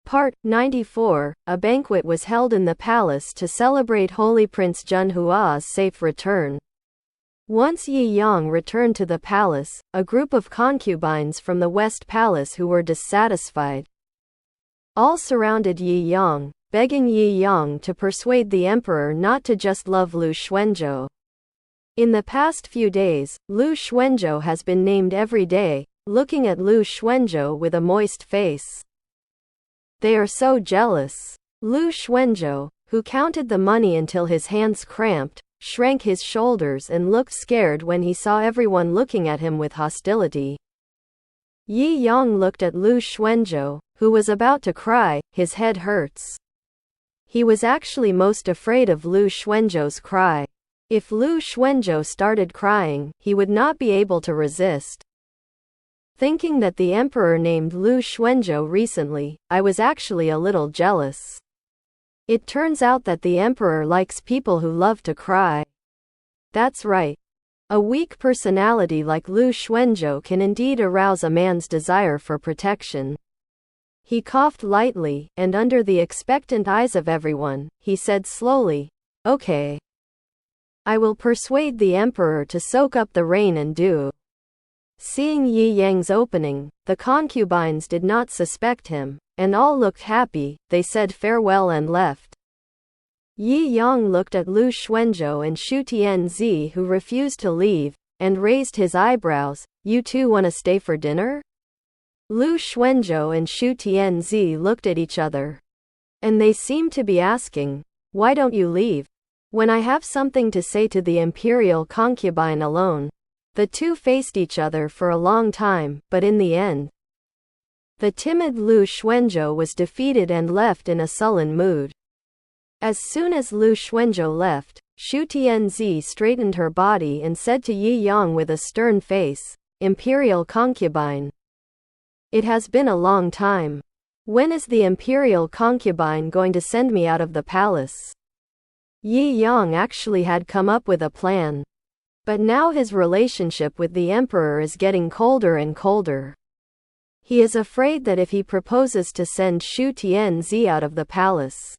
Part 94. A banquet was held in the palace to celebrate Holy Prince Junhua's safe return. Once Yi Yang returned to the palace, a group of concubines from the West Palace who were dissatisfied all surrounded Yi Yang, begging Yi Yang to persuade the emperor not to just love Lu Xuanzhou. In the past few days, Lu Xuanzhou has been named every day, looking at Lu Xuanzhou with a moist face. They are so jealous. Lu Xuanzhou, who counted the money until his hands cramped, shrank his shoulders and looked scared when he saw everyone looking at him with hostility. Yi Yang looked at Lu Xuanzhou, who was about to cry. His head hurts. He was actually most afraid of Lu Xuanzhou's cry. If Lu Xuanzhou started crying, he would not be able to resist. Thinking that the emperor named Lu Xuanzhou recently, I was actually a little jealous. It turns out that the emperor likes people who love to cry. That's right. A weak personality like Lu Xuanzhou can indeed arouse a man's desire for protection. He coughed lightly, and under the expectant eyes of everyone, he said slowly, "Okay. I will persuade the emperor to soak up the rain and dew." Seeing Yi Yang's opening, the concubines did not suspect him, and all looked happy. They said farewell and left. Yi Yang looked at Lu Xuanzhou and Shu Tianzi, who refused to leave, and raised his eyebrows. "You two want to stay for dinner?" Lu Xuanzhou and Shu Tianzi looked at each other. And they seemed to be asking, "Why don't you leave? When I have something to say to the imperial concubine alone." The two faced each other for a long time, but in the end, the timid Lu Xuanzhou was defeated and left in a sullen mood. As soon as Lu Xuanzhou left, Shu Tianzi straightened her body and said to Yi Yang with a stern face, "Imperial concubine. It has been a long time. When is the imperial concubine going to send me out of the palace?" Yi Yang actually had come up with a plan. But now his relationship with the emperor is getting colder and colder. He is afraid that if he proposes to send Shu Tianzi out of the palace,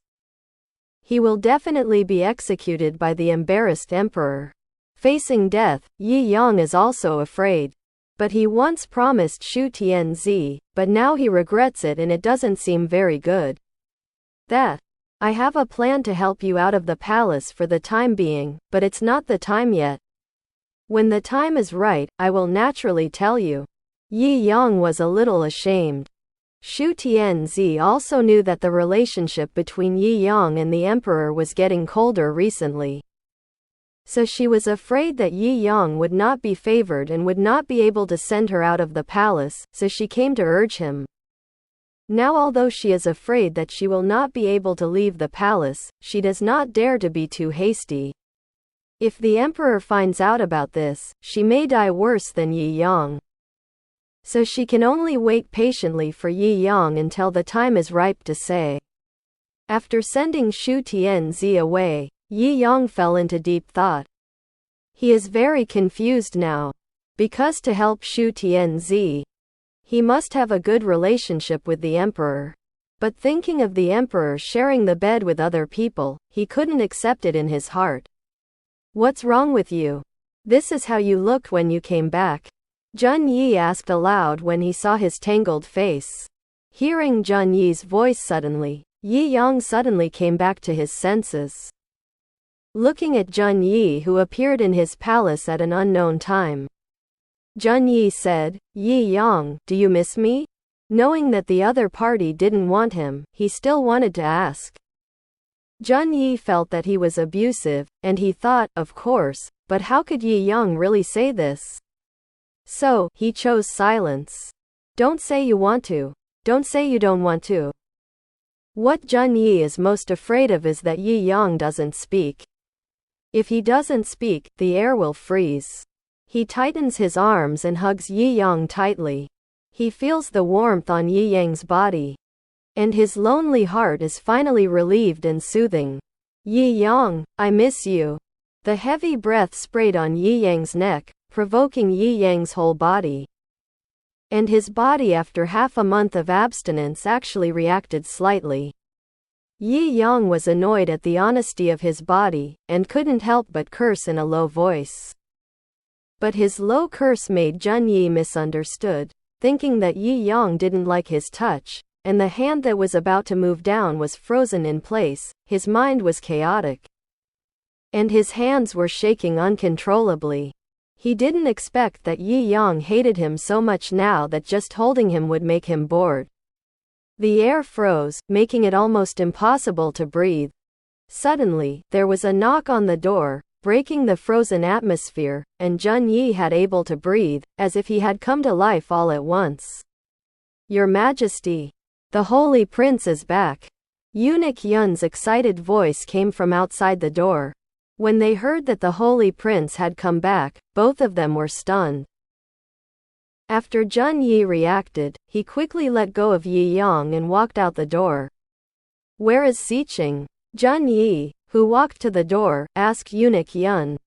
he will definitely be executed by the embarrassed emperor. Facing death, Yi Yang is also afraid. But he once promised Shu Tianzi, but now he regrets it and it doesn't seem very good. I have a plan to help you out of the palace for the time being, but it's not the time yet. When the time is right, I will naturally tell you." Yi Yang was a little ashamed. Shu Tianzi also knew that the relationship between Yi Yang and the emperor was getting colder recently. So she was afraid that Yi Yang would not be favored and would not be able to send her out of the palace, so she came to urge him. Now although she is afraid that she will not be able to leave the palace, she does not dare to be too hasty. If the emperor finds out about this, she may die worse than Yi Yang. So she can only wait patiently for Yi Yang until the time is ripe to say. After sending Shu Tianzi away, Yi Yang fell into deep thought. He is very confused now. Because to help Shu Tianzi, he must have a good relationship with the emperor. But thinking of the emperor sharing the bed with other people, he couldn't accept it in his heart. "What's wrong with you? This is how you looked when you came back?" Jun Yi asked aloud when he saw his tangled face. Hearing Jun Yi's voice suddenly, Yi Yang suddenly came back to his senses. Looking at Jun Yi, who appeared in his palace at an unknown time, Jun Yi said, "Yi Yang, do you miss me?" Knowing that the other party didn't want him, he still wanted to ask. Jun Yi felt that he was abusive, and he thought, of course, but how could Yi Yang really say this? So, he chose silence. Don't say you want to. Don't say you don't want to. What Jun Yi is most afraid of is that Yi Yang doesn't speak. If he doesn't speak, the air will freeze. He tightens his arms and hugs Yi Yang tightly. He feels the warmth on Yi Yang's body. And his lonely heart is finally relieved and soothing. "Yi Yang, I miss you." The heavy breath sprayed on Yi Yang's neck, provoking Yi Yang's whole body. and his body after half a month of abstinence actually reacted slightly. Yi Yang was annoyed at the honesty of his body, and couldn't help but curse in a low voice. But his low curse made Jun Yi misunderstood, thinking that Yi Yang didn't like his touch, and the hand that was about to move down was frozen in place. His mind was chaotic, and his hands were shaking uncontrollably. He didn't expect that Yi Yang hated him so much now that just holding him would make him bored. The air froze, making it almost impossible to breathe. Suddenly, there was a knock on the door, breaking the frozen atmosphere, and Jun Yi had able to breathe, as if he had come to life all at once. "Your Majesty, the Holy Prince is back." Eunuch Yun's excited voice came from outside the door. When they heard that the Holy Prince had come back, both of them were stunned. After Jun Yi reacted, he quickly let go of Yi Yang and walked out the door. "Where is Xiqing?" Jun Yi, who walked to the door, asked Eunuch Yun.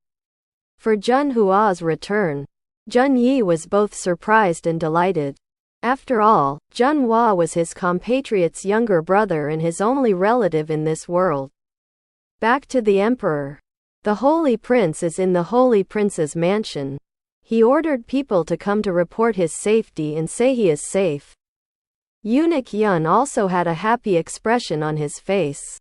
For Jun Hua's return, Jun Yi was both surprised and delighted. After all, Jun Hua was his compatriot's younger brother and his only relative in this world. Back to the Emperor. The Holy Prince is in the Holy Prince's mansion. He ordered people to come to report his safety and say he is safe. Eunuch Yun also had a happy expression on his face.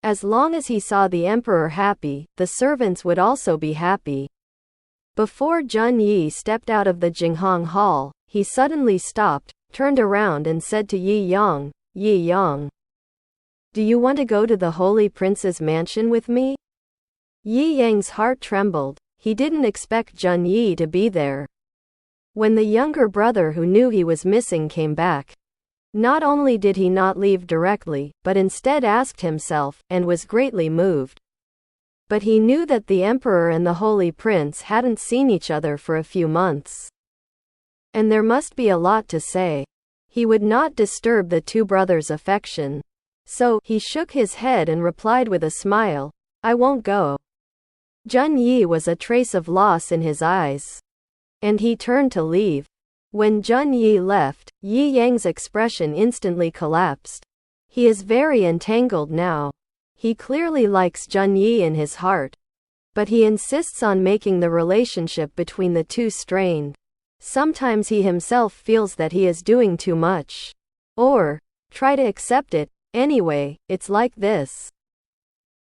As long as he saw the Emperor happy, the servants would also be happy. Before Jun Yi stepped out of the Jinghong Hall, he suddenly stopped, turned around and said to Yi Yang, "Yi Yang, do you want to go to the Holy Prince's mansion with me?" Yi Yang's heart trembled. He didn't expect Jun Yi to be there. When the younger brother who knew he was missing came back, not only did he not leave directly, but instead asked himself, and was greatly moved. But he knew that the Emperor and the Holy Prince hadn't seen each other for a few months. And there must be a lot to say. He would not disturb the two brothers' affection. So, he shook his head and replied with a smile, "I won't go." Jun Yi was a trace of loss in his eyes, and he turned to leave. When Jun Yi left, Yi Yang's expression instantly collapsed. He is very entangled now. He clearly likes Jun Yi in his heart, but he insists on making the relationship between the two strained. Sometimes he himself feels that he is doing too much. Or, try to accept it. Anyway, it's like this.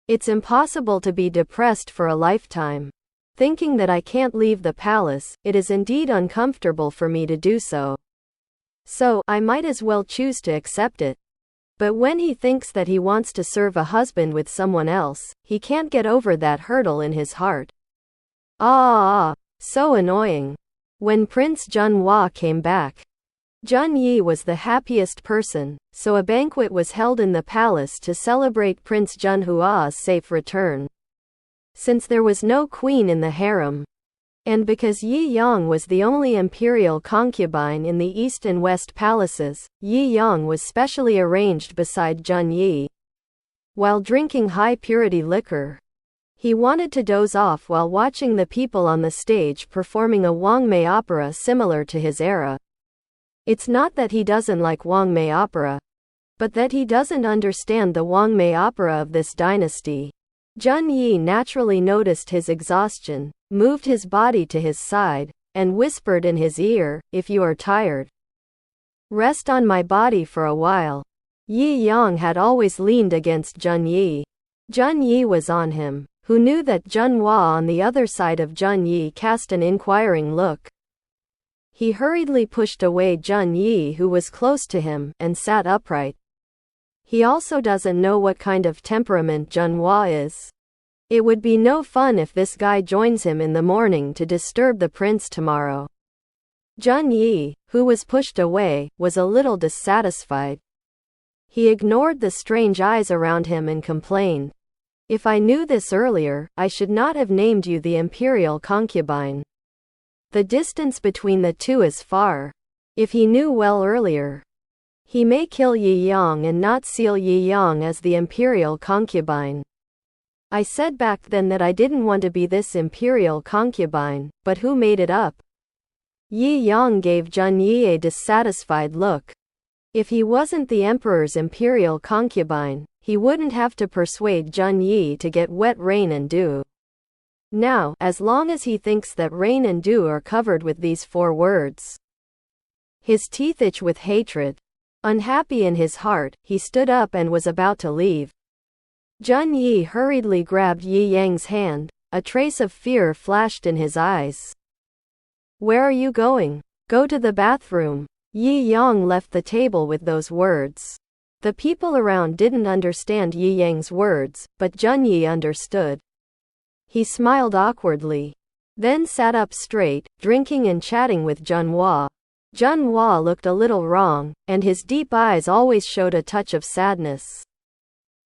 It's impossible to be depressed for a lifetime. Thinking that I can't leave the palace, it is indeed uncomfortable for me to do so. So, I might as well choose to accept it. But when he thinks that he wants to serve a husband with someone else, he can't get over that hurdle in his heart. So annoying. When Prince Jun Hua came back, Jun Yi was the happiest person, so a banquet was held in the palace to celebrate Prince Jun Hua's safe return. Since there was no queen in the harem, and because Yi Yang was the only imperial concubine in the east and west palaces, Yi Yang was specially arranged beside Jun Yi. While drinking high-purity liquor, he wanted to doze off while watching the people on the stage performing a Wangmei opera similar to his era. It's not that he doesn't like Wangmei opera, but that he doesn't understand the Wangmei opera of this dynasty. Jun Yi naturally noticed his exhaustion, moved his body to his side, and whispered in his ear, "If you are tired, rest on my body for a while." Yi Yang had always leaned against Jun Yi. Jun Yi was on him, who knew that Jun Hua on the other side of Jun Yi cast an inquiring look. He hurriedly pushed away Jun Yi, who was close to him, and sat upright. He also doesn't know what kind of temperament Jun Hua is. It would be no fun if this guy joins him in the morning to disturb the prince tomorrow. Jun Yi, who was pushed away, was a little dissatisfied. He ignored the strange eyes around him and complained, "If I knew this earlier, I should not have named you the imperial concubine. The distance between the two is far. If he knew well earlier, he may kill Yi Yang and not seal Yi Yang as the imperial concubine. I said back then that I didn't want to be this imperial concubine, but who made it up? Yi Yang gave Zheng Yi a dissatisfied look. If he wasn't the emperor's imperial concubine, he wouldn't have to persuade Zheng Yi to get wet rain and dew. Now, as long as he thinks that rain and dew are covered with these 4 words. His teeth itch with hatred. Unhappy in his heart, he stood up and was about to leave. Zheng Yi hurriedly grabbed Yi Yang's hand. A trace of fear flashed in his eyes. Where are you going? Go to the bathroom. Yi Yang left the table with those words. The people around didn't understand Yi Yang's words, but Zheng Yi understood. He smiled awkwardly. Then sat up straight, drinking and chatting with Zhen Hua. Zhen Hua looked a little wrong, and his deep eyes always showed a touch of sadness.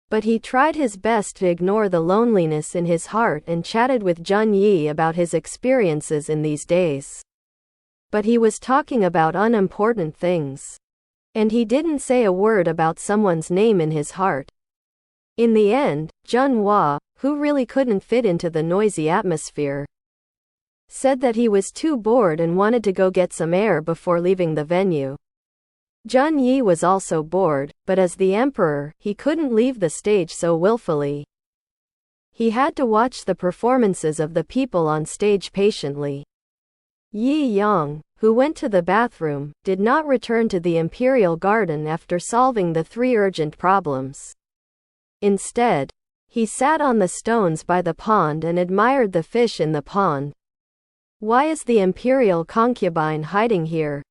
But he tried his best to ignore the loneliness in his heart and chatted with Zheng Yi about his experiences in these days. But he was talking about unimportant things. And he didn't say a word about someone's name in his heart. In the end, Zhen Hua, who really couldn't fit into the noisy atmosphere, said that he was too bored and wanted to go get some air before leaving the venue. Zheng Yi was also bored, but as the emperor, he couldn't leave the stage so willfully. He had to watch the performances of the people on stage patiently. Yi Yang, who went to the bathroom, did not return to the imperial garden after solving the 3 urgent problems. Instead, he sat on the stones by the pond and admired the fish in the pond. Why is the imperial concubine hiding here?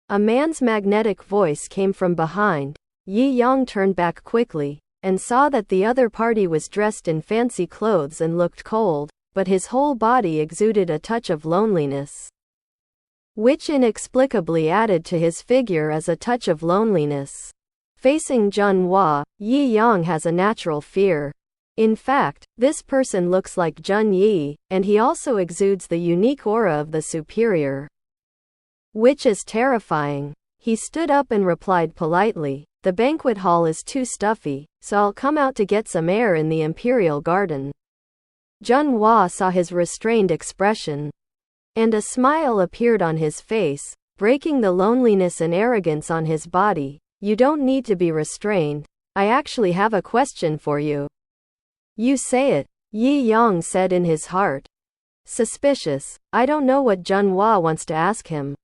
A man's magnetic voice came from behind. Yi Yang turned back quickly, and saw that the other party was dressed in fancy clothes and looked cold, but his whole body exuded a touch of loneliness, which inexplicably added to his figure as a touch of loneliness. Facing Zhen Hua, Yi Yang has a natural fear. In fact, this person looks like Zheng Yi, and he also exudes the unique aura of the superior, which is terrifying. He stood up and replied politely, "The banquet hall is too stuffy, so I'll come out to get some air in the imperial garden." Zhen Hua saw his restrained expression, and a smile appeared on his face, breaking the loneliness and arrogance on his body. "You don't need to be restrained. I actually have a question for you." "You say it," Yi Yang said in his heart. Suspicious. I don't know what Zhen Hua wants to ask him.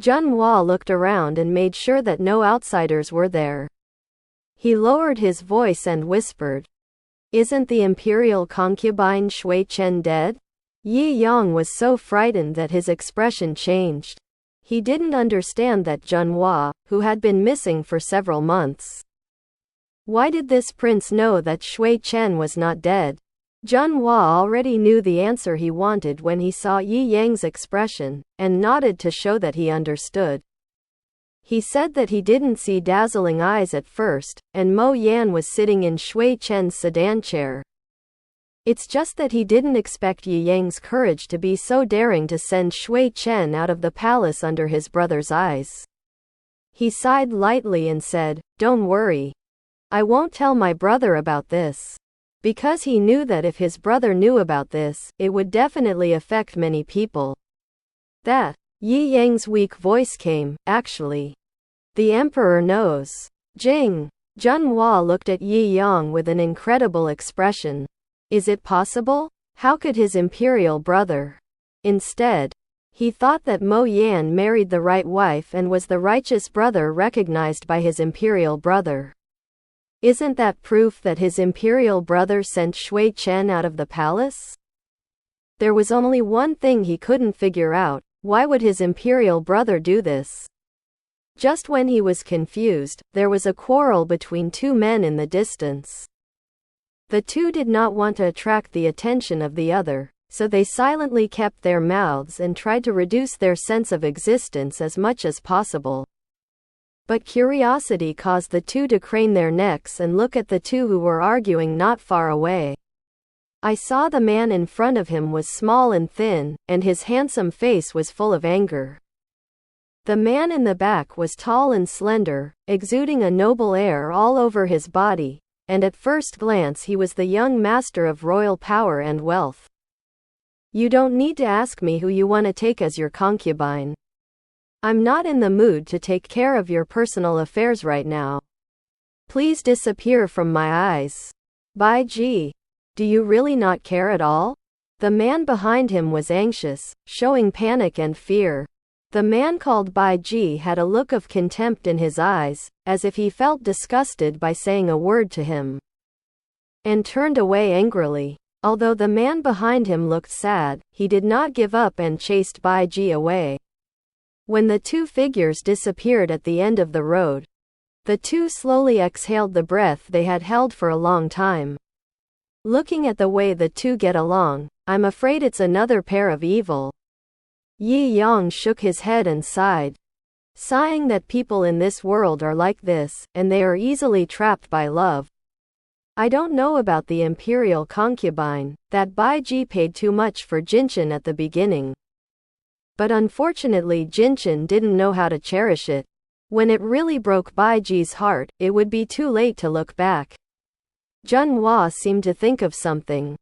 Zhen Hua looked around and made sure that no outsiders were there. He lowered his voice and whispered, "Isn't the imperial concubine Shui Chen dead?" Yi Yang was so frightened that his expression changed. He didn't understand that Zhen Hua, who had been missing for several months. Why did this prince know that Shui Chen was not dead? Zhen Hua already knew the answer he wanted when he saw Yi Yang's expression, and nodded to show that he understood. He said that he didn't see dazzling eyes at first, and Mo Yan was sitting in Shui Chen's sedan chair. It's just that he didn't expect Yi Yang's courage to be so daring to send Shui Chen out of the palace under his brother's eyes. He sighed lightly and said, "Don't worry. I won't tell my brother about this." Because he knew that if his brother knew about this, it would definitely affect many people. That, Yi Yang's weak voice came, "Actually, the emperor knows." Jing. Zhen Hua looked at Yi Yang with an incredible expression. Is it possible? How could his imperial brother? Instead, he thought that Mo Yan married the right wife and was the righteous brother recognized by his imperial brother. Isn't that proof that his imperial brother sent Shui Chen out of the palace? There was only one thing he couldn't figure out: why would his imperial brother do this? Just when he was confused, there was a quarrel between 2 men in the distance. The 2 did not want to attract the attention of the other, so they silently kept their mouths and tried to reduce their sense of existence as much as possible. But curiosity caused the 2 to crane their necks and look at the 2 who were arguing not far away. I saw the man in front of him was small and thin, and his handsome face was full of anger. The man in the back was tall and slender, exuding a noble air all over his body, and at first glance he was the young master of royal power and wealth. You don't need to ask me who you want to take as your concubine. I'm not in the mood to take care of your personal affairs right now. Please disappear from my eyes. By G. Do you really not care at all? The man behind him was anxious, showing panic and fear. The man called Bai Ji had a look of contempt in his eyes, as if he felt disgusted by saying a word to him, and turned away angrily. Although the man behind him looked sad, he did not give up and chased Bai Ji away. When the two figures disappeared at the end of the road, the two slowly exhaled the breath they had held for a long time. Looking at the way the two get along, I'm afraid it's another pair of evil. Yi Yang shook his head and sighed, sighing that people in this world are like this, and they are easily trapped by love. I don't know about the imperial concubine, that Bai Ji paid too much for Jinshin at the beginning. But unfortunately Jinshin didn't know how to cherish it. When it really broke Bai Ji's heart, it would be too late to look back. Junhua seemed to think of something,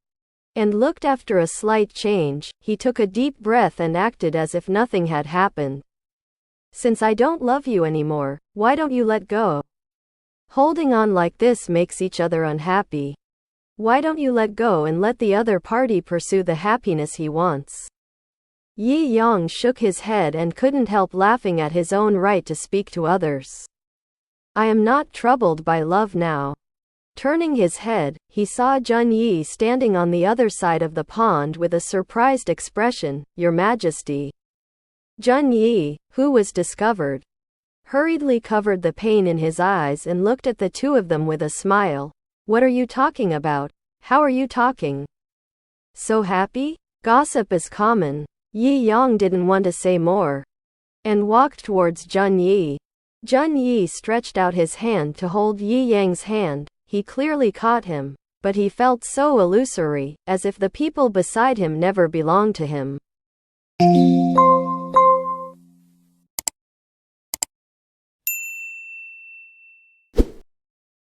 and looked. After a slight change, he took a deep breath and acted as if nothing had happened. Since I don't love you anymore, why don't you let go? Holding on like this makes each other unhappy. Why don't you let go and let the other party pursue the happiness he wants? Yi Yang shook his head and couldn't help laughing at his own right to speak to others. I am not troubled by love now. Turning his head, he saw Jun Yi standing on the other side of the pond with a surprised expression. Your Majesty. Jun Yi, who was discovered, hurriedly covered the pain in his eyes and looked at the two of them with a smile. What are you talking about? How are you talking? So happy? Gossip is common. Yi Yang didn't want to say more, and walked towards Jun Yi. Jun Yi stretched out his hand to hold Yi Yang's hand. He clearly caught him, but he felt so illusory, as if the people beside him never belonged to him.